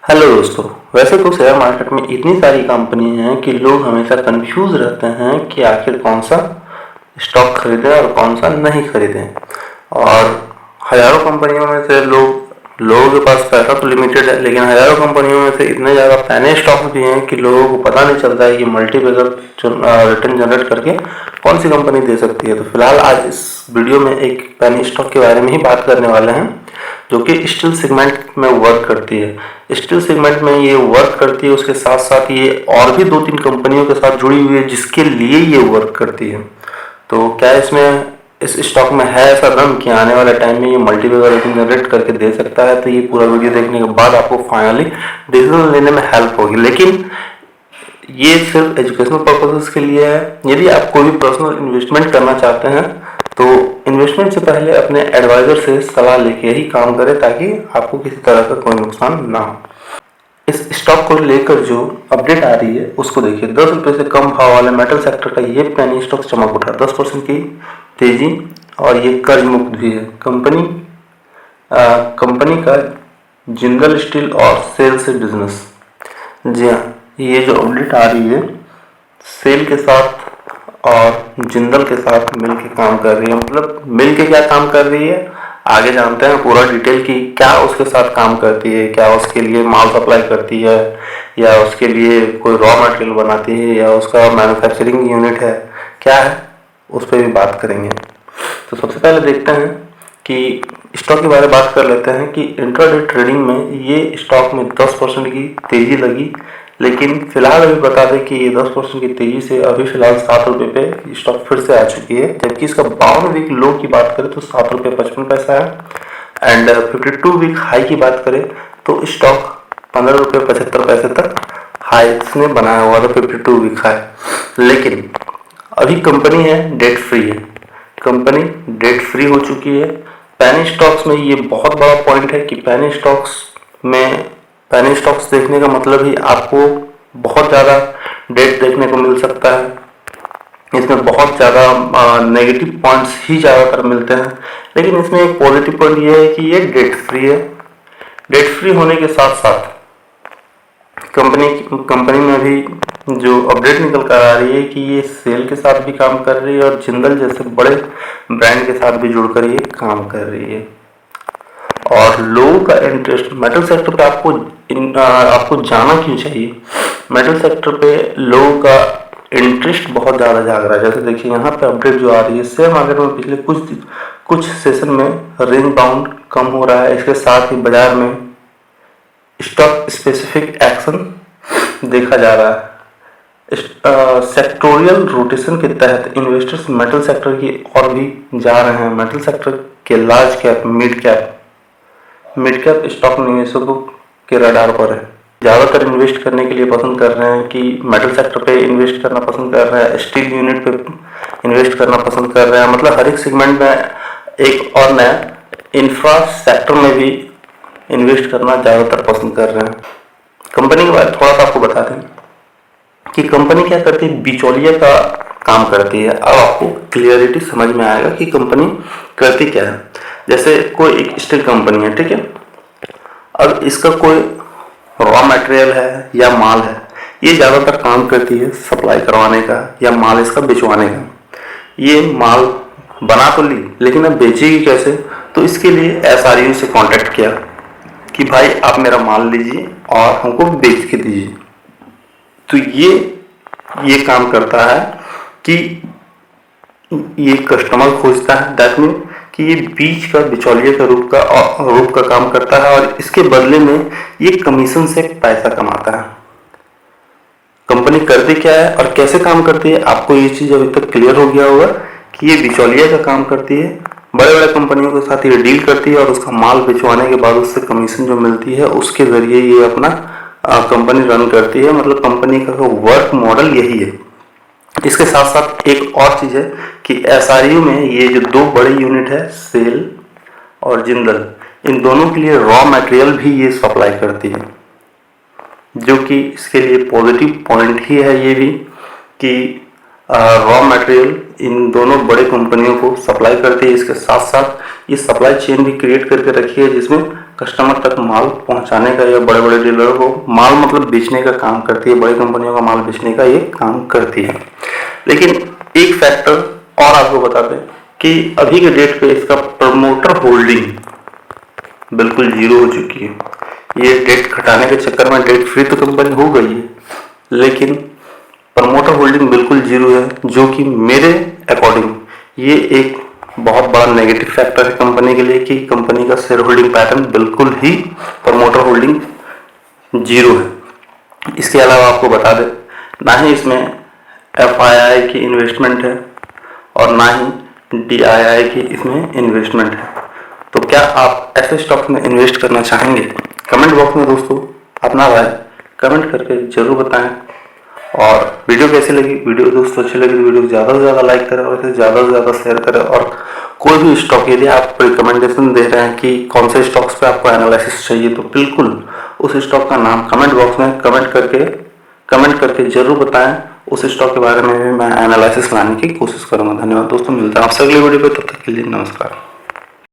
Hello दोस्तों। वैसे तो शेयर मार्केट में इतनी सारी कंपनी हैं कि लोग हमेशा कंफ्यूज रहते हैं कि आखिर कौन सा स्टॉक खरीदें और कौन सा नहीं खरीदें। और हज़ारों कंपनियों में से लोगों के पास पैसा तो लिमिटेड है, लेकिन हज़ारों कंपनियों में से इतने ज़्यादा पैने स्टॉक भी हैं कि लोगों को पता नहीं चलता है कि मल्टीपल रिटर्न जनरेट करके कौन सी कंपनी दे सकती है। तो फिलहाल आज इस वीडियो में एक पैनी स्टॉक के बारे में ही बात करने वाले हैं, जो कि स्टील सेगमेंट में वर्क करती है। स्टील सेगमेंट में ये वर्क करती है, उसके साथ साथ ये और भी 2-3 कंपनियों के साथ जुड़ी हुई है जिसके लिए ये वर्क करती है। तो क्या इस स्टॉक में है ऐसा दम कि आने वाले टाइम में ये मल्टीपल रेटिंग जनरेट करके दे सकता है? तो ये पूरा वीडियो देखने के बाद आपको फाइनली डिसीजन लेने में हेल्प होगी। लेकिन ये सिर्फ एजुकेशनल पर्पसेस के लिए है। यदि आप कोई भी पर्सनल इन्वेस्टमेंट करना चाहते हैं तो इन्वेस्टमेंट से पहले अपने एडवाइजर से सलाह लेके ही काम करें, ताकि आपको किसी तरह का कोई नुकसान ना हो। इस स्टॉक को लेकर जो अपडेट आ रही है उसको देखिए। 10 रुपये से कम भाव वाले मेटल सेक्टर का ये पेनी स्टॉक चमक उठा, 10% की तेजी, और ये कर्ज मुक्त भी है। कंपनी का जिंदल स्टील और सेल से बिजनेस। जी हाँ, ये जो अपडेट आ रही है सेल के साथ और जिंदल के साथ मिलके काम कर रही है। मतलब मिलके क्या काम कर रही है, आगे जानते हैं पूरा डिटेल की क्या उसके साथ काम करती है। क्या उसके लिए माल सप्लाई करती है, या उसके लिए कोई रॉ मटेरियल बनाती है, या उसका मैन्युफैक्चरिंग यूनिट है, क्या है, उस पर भी बात करेंगे। तो सबसे पहले देखते हैं कि स्टॉक के बारे में बात कर लेते हैं कि इंट्राडे ट्रेडिंग में ये स्टॉक में 10% की तेजी लगी। लेकिन फिलहाल अभी बता दें कि ये 10% की तेजी से अभी फिलहाल 7 रुपये पे स्टॉक फिर से आ चुकी है। जबकि इसका 52 वीक लो की बात करें तो 7 रुपये 55 पैसा है। एंड 52 वीक हाई की बात करें तो स्टॉक 15 रुपये 75 पैसे तक हाई इसने बनाया हुआ था, 52 वीक हाई। लेकिन अभी कंपनी है डेट फ्री है, कंपनी डेट फ्री हो चुकी है। पैनी स्टॉक्स में ये बहुत बड़ा पॉइंट है कि पैनी स्टॉक्स देखने का मतलब ही आपको बहुत ज़्यादा डेट देखने को मिल सकता है। इसमें बहुत ज़्यादा नेगेटिव पॉइंट्स ही ज़्यादातर मिलते हैं, लेकिन इसमें एक पॉजिटिव पॉइंट ये है कि ये डेट फ्री है। डेट फ्री होने के साथ साथ कंपनी में भी जो अपडेट निकल कर आ रही है कि ये सेल के साथ भी काम कर रही है और जिंदल जैसे बड़े ब्रांड के साथ भी जुड़कर ये काम कर रही है। और लोगों का इंटरेस्ट मेटल सेक्टर पे आपको जाना क्यों चाहिए? मेटल सेक्टर पे लोगों का इंटरेस्ट बहुत ज़्यादा जाग रहा है। जैसे देखिए यहाँ पे अपडेट जो आ रही है, शेयर मार्केट में पिछले कुछ सेशन में रेंज बाउंड कम हो रहा है। इसके साथ ही बाजार में स्टॉक स्पेसिफिक एक्शन देखा जा रहा है। सेक्टोरियल रोटेशन के तहत इन्वेस्टर्स मेटल सेक्टर की ओर भी जा रहे हैं। मेटल सेक्टर के large cap, mid cap stock निवेशकों के रडार पर है। ज़्यादातर इन्वेस्ट करने के लिए पसंद कर रहे हैं कि मेटल सेक्टर पे इन्वेस्ट करना पसंद कर रहे हैं, स्टील यूनिट पे इन्वेस्ट करना पसंद कर रहे हैं। मतलब हर एक सेगमेंट में एक और नया इंफ्रा सेक्टर में भी इन्वेस्ट करना ज़्यादातर पसंद कर रहे हैं। कंपनी के बारे में थोड़ा सा आपको बता दें कि कंपनी क्या करती है, बिचौलिया का काम करती है। अब आपको क्लियरिटी समझ में आएगा कि कंपनी करती क्या है। जैसे कोई एक स्टील कंपनी है, ठीक है। अब इसका कोई रॉ मटेरियल है या माल है, ये ज़्यादातर काम करती है सप्लाई करवाने का या माल इसका बिचवाने का। ये माल बना तो ली, लेकिन अब बेचेगी कैसे? तो इसके लिए SRU से कांटेक्ट किया कि भाई आप मेरा माल लीजिए और हमको बेच के दीजिए। तो ये काम करता है कि ये कस्टमर खोजता है। दैट मीन कि ये बीच का बिचौलिए का रूप का काम करता है, और इसके बदले में ये कमीशन से पैसा कमाता है। कंपनी करती क्या है और कैसे काम करती है, आपको ये चीज़ अभी तक क्लियर हो गया होगा कि ये बिचौलिया का काम करती है। बड़े बड़े कंपनियों के साथ ये डील करती है और उसका माल बिचवाने के बाद उससे कमीशन जो मिलती है उसके ज़रिए ये अपना कंपनी रन करती है। मतलब कंपनी का वर्क मॉडल यही है। इसके साथ साथ एक और चीज़ है कि SRU में ये जो 2 बड़ी यूनिट है, सेल और जिंदल, इन दोनों के लिए रॉ मटेरियल भी ये सप्लाई करती है, जो कि इसके लिए पॉजिटिव पॉइंट ही है ये भी कि रॉ मटेरियल इन दोनों बड़े कंपनियों को सप्लाई करती है। इसके साथ साथ ये सप्लाई चेन भी क्रिएट करके रखी है जिसमें कस्टमर तक माल पहुंचाने का या बड़े बड़े डीलरों को माल मतलब बेचने का काम करती है, बड़ी कंपनियों का माल बेचने का ये काम करती है। लेकिन एक फैक्टर और आपको बता दें कि अभी के डेट पे इसका प्रमोटर होल्डिंग बिल्कुल जीरो हो चुकी है। ये डेट घटाने के चक्कर में डेट फ्री तो कंपनी हो गई है, लेकिन प्रमोटर होल्डिंग बिल्कुल जीरो है, जो कि मेरे अकॉर्डिंग ये एक बहुत बड़ा नेगेटिव फैक्टर है कंपनी के लिए कि कंपनी का शेयर होल्डिंग पैटर्न बिल्कुल ही प्रमोटर होल्डिंग जीरो है। इसके अलावा आपको बता दें, ना ही इसमें FII की इन्वेस्टमेंट है और ना ही DII की इसमें इन्वेस्टमेंट है। तो क्या आप ऐसे स्टॉक में इन्वेस्ट करना चाहेंगे? कमेंट बॉक्स में दोस्तों अपना राय कमेंट करके जरूर बताएं। और वीडियो कैसी लगी, वीडियो दोस्तों अच्छी लगी तो वीडियो को ज़्यादा से ज़्यादा लाइक करें और इसे ज़्यादा से ज़्यादा शेयर करें। और कोई भी स्टॉक यदि आप रिकमेंडेशन दे रहे हैं कि कौन से स्टॉक्स पे आपको एनालिसिस चाहिए, तो बिल्कुल उस स्टॉक का नाम कमेंट बॉक्स में कमेंट करके जरूर बताएं। उस स्टॉक के बारे में भी मैं एनालिसिस लाने की कोशिश करूँगा। धन्यवाद दोस्तों, मिलता है आपसे अगले वीडियो पे, तब तक के लिए नमस्कार।